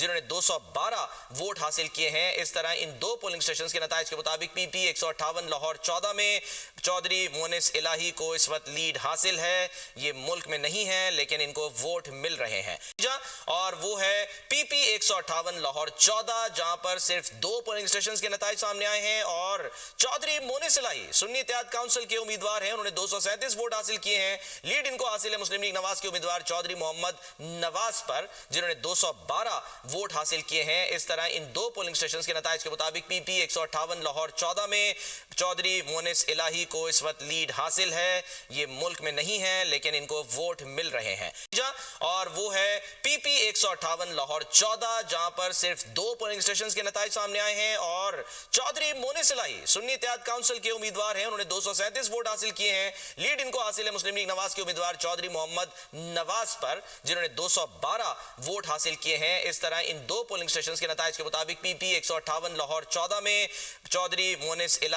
जिन्होंने 212 वोट हासिल किए हैं। इस तरह इन दो पोलिंग स्टेशन के नताइज के मुताबिक पीपी 158 लाहौर 14 में चौधरी मोनिस इलाही को इस वक्त लीड हासिल है। ये मुल्क में नहीं है लेकिन इनको वोट मिल रहे हैं और वो है पीपी 158 लाहौर 14, जहां पर सिर्फ दो पोलिंग स्टेशन के नताइज सामने आए हैं और चौधरी मोनिस इलाही सुन्नी इत्तेहाद काउंसिल के उम्मीदवार हैं। उन्होंने 237 वोट हासिल किए हैं। लीड इनको हासिल है मुस्लिम लीग नवाज के उम्मीदवार चौधरी मोहम्मद नवाज पर, जिन्होंने 212 वोट हासिल किए हैं। इस तरह इन दो पोलिंग स्टेशन के नताइज के मुताबिक पीपी 158 लाहौर 14 में चौधरी मोनिस इलाही को इस वक्त लीड हासिल है। ये मुल्क में नहीं है लेकिन इनको वोट मिल रहे हैं और वो है पीपी 158 लाहौर 14, जहां पर सिर्फ दो पोलिंग स्टेशन के नताइज सामने आए हैं और चौधरी मोनिस इलाही सुन्नी इत्तेहाद काउंसिल के उम्मीदवार हैं। उन्होंने 237 वोट हासिल किए हैं। लीड इनको हासिल है मुस्लिम लीग नवाज के उम्मीदवार चौधरी मोहम्मद नवाज पर, जिन्होंने 212 वोट हासिल किए हैं। इस तरह इन दो पोलिंग स्टेशन के नताइज के मुताबिक पीपी 158 लाहौर 14 में चौधरी मोनिस इलाही